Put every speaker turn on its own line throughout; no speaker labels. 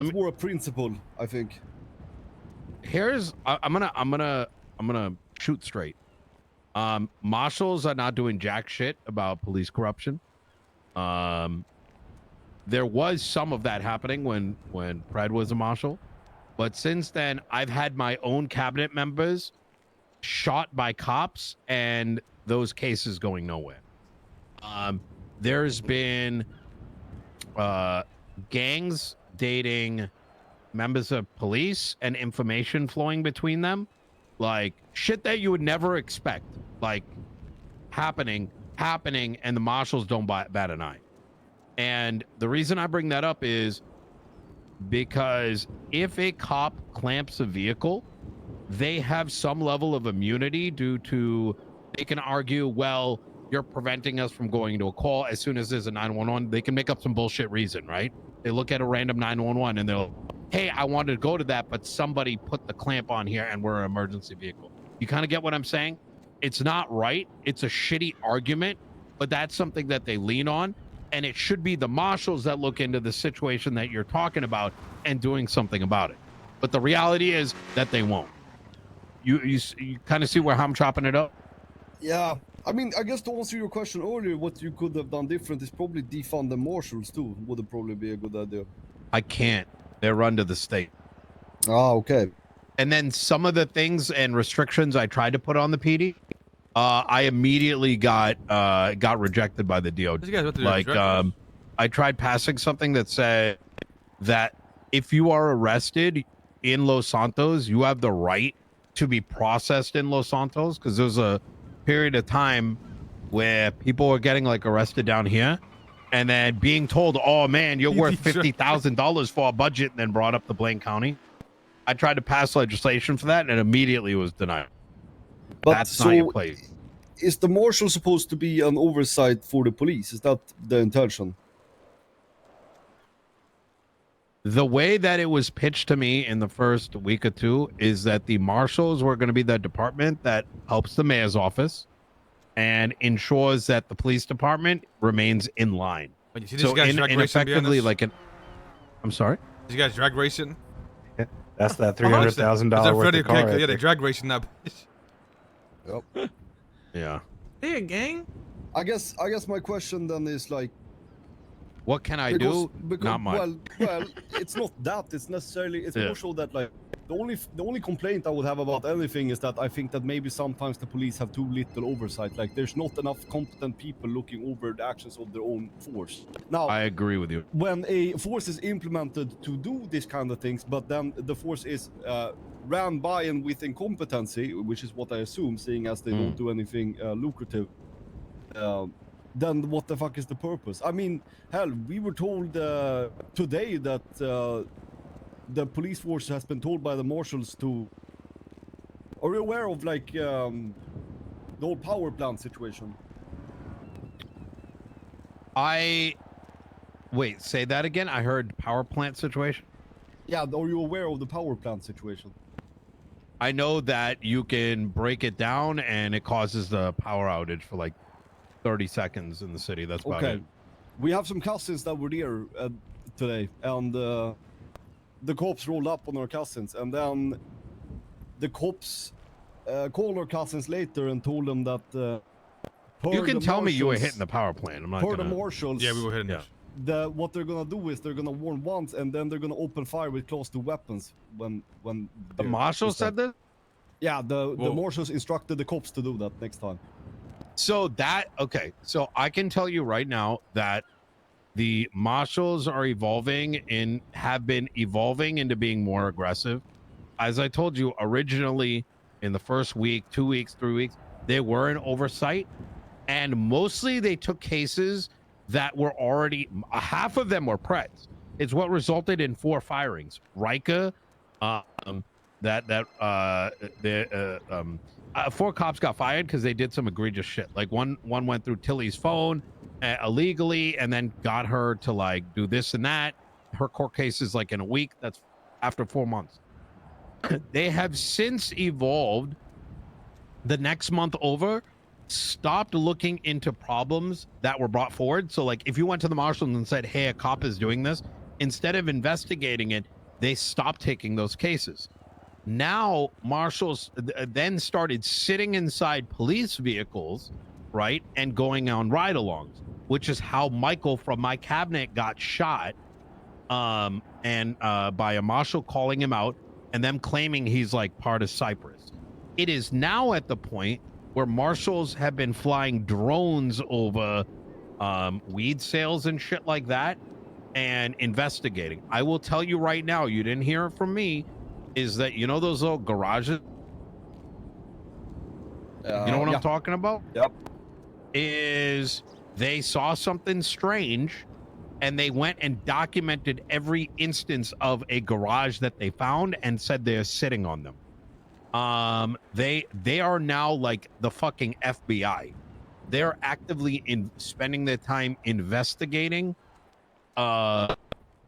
It's more a principle, I think.
I'm gonna shoot straight. Marshals are not doing jack shit about police corruption. There was some of that happening when Fred was a marshal, but since then I've had my own cabinet members shot by cops and those cases going nowhere. There's been gangs dating members of police and information flowing between them, like shit that you would never expect, like happening, and the marshals don't bat an eye. And the reason I bring that up is because if a cop clamps a vehicle, they have some level of immunity due to, they can argue, well, you're preventing us from going to a call. As soon as there's a 911, they can make up some bullshit reason, right? They look at a random 911 and they'll, hey, I wanted to go to that, but somebody put the clamp on here and we're an emergency vehicle. You kind of get what I'm saying? It's not right. It's a shitty argument, but that's something that they lean on. And it should be the marshals that look into the situation that you're talking about and doing something about it. But the reality is that they won't. You kind of see where I'm chopping it up?
Yeah. I mean, I guess to answer your question earlier, what you could have done different is probably defund the marshals too. Would probably be a good idea.
I can't. They're run to the state.
Ah, okay.
And then some of the things and restrictions I tried to put on the PD, I immediately got rejected by the DOJ. Like, I tried passing something that said that if you are arrested in Los Santos, you have the right to be processed in Los Santos, because there's a period of time where people were getting like arrested down here and then being told, oh man, you're worth $50,000 for a budget, and then brought up to Blaine County. I tried to pass legislation for that and it immediately was denied.
But
that's not your place.
Is the marshal supposed to be an oversight for the police? Is that the intention?
The way that it was pitched to me in the first week or two is that the marshals were going to be the department that helps the mayor's office and ensures that the police department remains in line.
But you see this guy's drag racing
effectively like an. I'm sorry.
These guys drag racing.
Yeah, that's that $300,000 worth of car.
Yeah, they drag racing that bitch.
Yep.
Yeah.
Hey, a gang.
I guess my question then is like,
what can I do? Not much.
Well, it's not that. It's necessarily. It's more so that like the only complaint I would have about anything is that I think that maybe sometimes the police have too little oversight. Like there's not enough competent people looking over the actions of their own force. Now,
I agree with you.
When a force is implemented to do this kind of things, but then the force is ran by and with incompetency, which is what I assume, seeing as they don't do anything lucrative. Then what the fuck is the purpose? I mean, hell, we were told today that the police force has been told by the marshals to. Are you aware of like the whole power plant situation?
Wait, say that again. I heard power plant situation.
Yeah, are you aware of the power plant situation?
I know that you can break it down and it causes the power outage for like 30 seconds in the city. That's about it.
We have some cousins that were there today, and the cops rolled up on our cousins, and then the cops called our cousins later and told them that
you can tell me you were hitting the power plant. I'm not
the marshals.
Yeah, we were hitting it.
What they're gonna do is they're gonna warn once, and then they're gonna open fire with close to weapons when
the marshal said that.
Yeah, the marshals instructed the cops to do that next time.
So so I can tell you right now that the marshals are have been evolving into being more aggressive. As I told you originally, in the first week, 2 weeks, 3 weeks, they were an oversight, and mostly they took cases that were already, half of them were Preds. It's what resulted in 4 firings. Rika, 4 cops got fired because they did some egregious shit. Like one went through Tilly's phone illegally and then got her to like do this and that. Her court case is like in a week. That's after 4 months. They have since evolved. The next month over, stopped looking into problems that were brought forward. So like if you went to the marshals and said, hey, a cop is doing this, Instead of investigating it, they stopped taking those cases. Now, marshals then started sitting inside police vehicles, right, and going on ride-alongs, which is how Michael from my cabinet got shot, by a marshal calling him out and them claiming he's like part of Cyprus. It is now at the point where marshals have been flying drones over weed sales and shit like that and investigating. I will tell you right now, you didn't hear it from me, is that, you know, those little garages? You know what I'm talking about?
Yep.
Is they saw something strange and they went and documented every instance of a garage that they found and said they're sitting on them. They are now like the fucking FBI. They're actively spending their time investigating,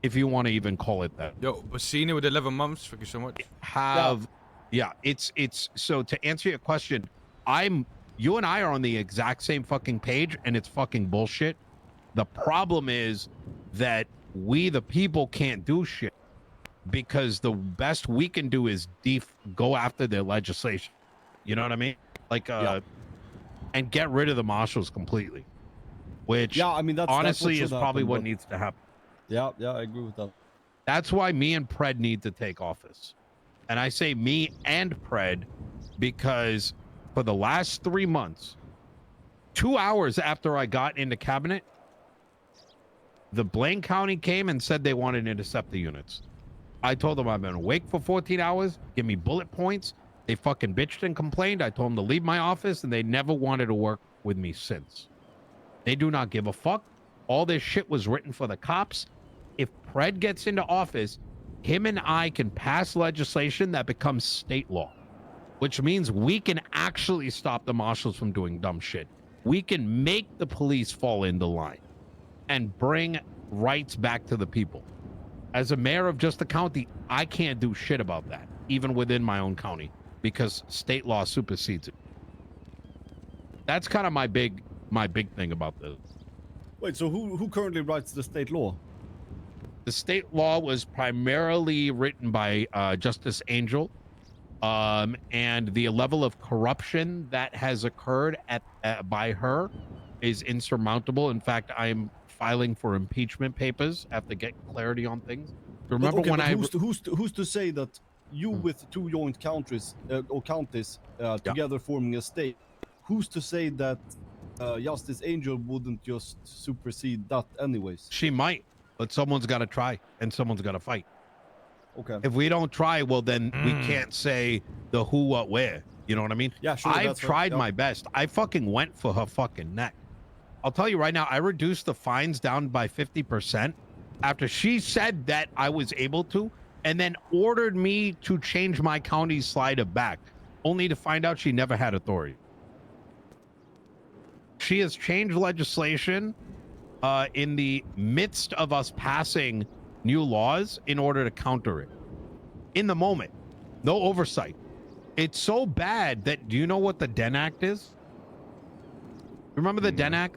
if you want to even call it that.
Yo, Bassini with 11 months. Thank you so much.
It's so to answer your question, you and I are on the exact same fucking page, and it's fucking bullshit. The problem is that we, the people, can't do shit because the best we can do is go after their legislation. You know what I mean? Like, and get rid of the marshals completely. Which, I mean, that's honestly is probably what needs to happen.
Yeah, I agree with that.
That's why me and Pred need to take office. And I say me and Pred because for the last 3 months, 2 hours after I got into cabinet, the Blaine County came and said they wanted to intercept the units. I told them I've been awake for 14 hours. Give me bullet points. They fucking bitched and complained. I told them to leave my office, and they never wanted to work with me since. They do not give a fuck. All this shit was written for the cops. If Pred gets into office, him and I can pass legislation that becomes state law, which means we can actually stop the marshals from doing dumb shit. We can make the police fall into line and bring rights back to the people. As a mayor of just a county, I can't do shit about that, even within my own county, because state law supersedes it. That's kind of my big thing about this.
Wait, so who currently writes the state law?
The state law was primarily written by Justice Angel, and the level of corruption that has occurred by her is insurmountable. In fact, I'm filing for impeachment papers. I have to get clarity on things. Remember when
who's to say that you with two joint counties together forming a state, who's to say that Justice Angel wouldn't just supersede that anyways?
She might, but someone's got to try and someone's got to fight.
Okay.
If we don't try, well, then we can't say the who, what, where. You know what I mean?
Yeah, sure.
I've tried my best. I fucking went for her fucking neck. I'll tell you right now, I reduced the fines down by 50% after she said that I was able to, and then ordered me to change my county slider back, only to find out she never had authority. She has changed legislation in the midst of us passing new laws in order to counter it. In the moment, no oversight. It's so bad that, do you know what the Den Act is? Remember the Den Act?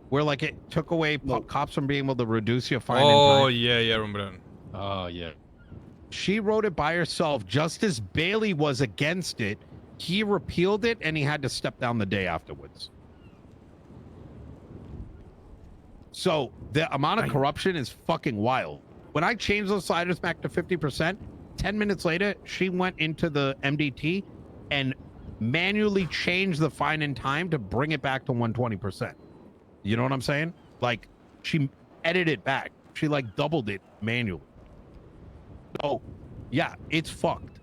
Where like it took away cops from being able to reduce your fine.
Oh, yeah, I remember that.
Oh, yeah. She wrote it by herself. Justice Bailey was against it. He repealed it, and he had to step down the day afterwards. So the amount of corruption is fucking wild. When I changed those sliders back to 50%, 10 minutes later, she went into the MDT and manually changed the fine in time to bring it back to 120%. You know what I'm saying? Like, she edited it back. She like doubled it manually. Oh, yeah, it's fucked.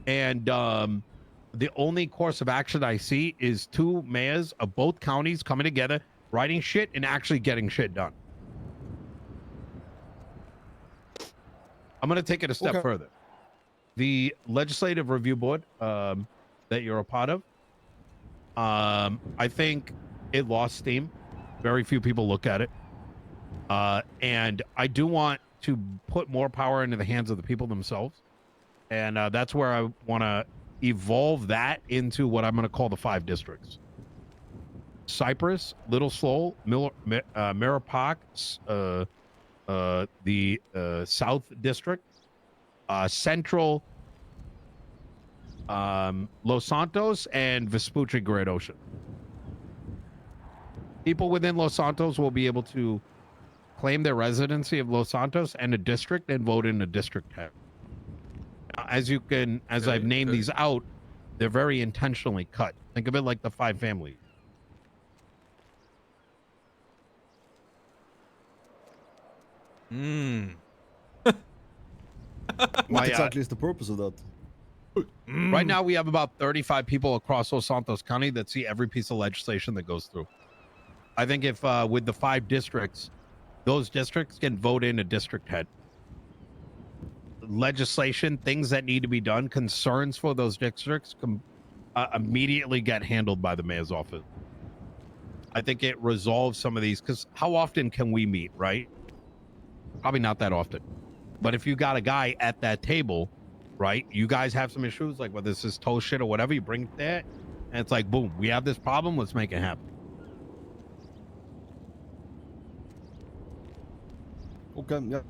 And the only course of action I see is two mayors of both counties coming together, writing shit and actually getting shit done. I'm going to take it a step further. The Legislative Review Board that you're a part of, I think it lost steam. Very few people look at it. And I do want to put more power into the hands of the people themselves. And that's where I want to evolve that into what I'm going to call the 5 districts. Cypress, Little Slough, Mirror Park, the South District, Central, Los Santos, and Vespucci Great Ocean. People within Los Santos will be able to claim their residency of Los Santos and a district and vote in a district head. As I've named these out, they're very intentionally cut. Think of it like the 5 families.
What exactly is the purpose of that?
Right now, we have about 35 people across Los Santos County that see every piece of legislation that goes through. I think if with the 5 districts, those districts can vote in a district head. Legislation, things that need to be done, concerns for those districts immediately get handled by the mayor's office. I think it resolves some of these, because how often can we meet, right? Probably not that often. But if you got a guy at that table, right, you guys have some issues, like whether this is toe shit or whatever, you bring it there, and it's like, boom, we have this problem, let's make it happen.
Okay, yeah.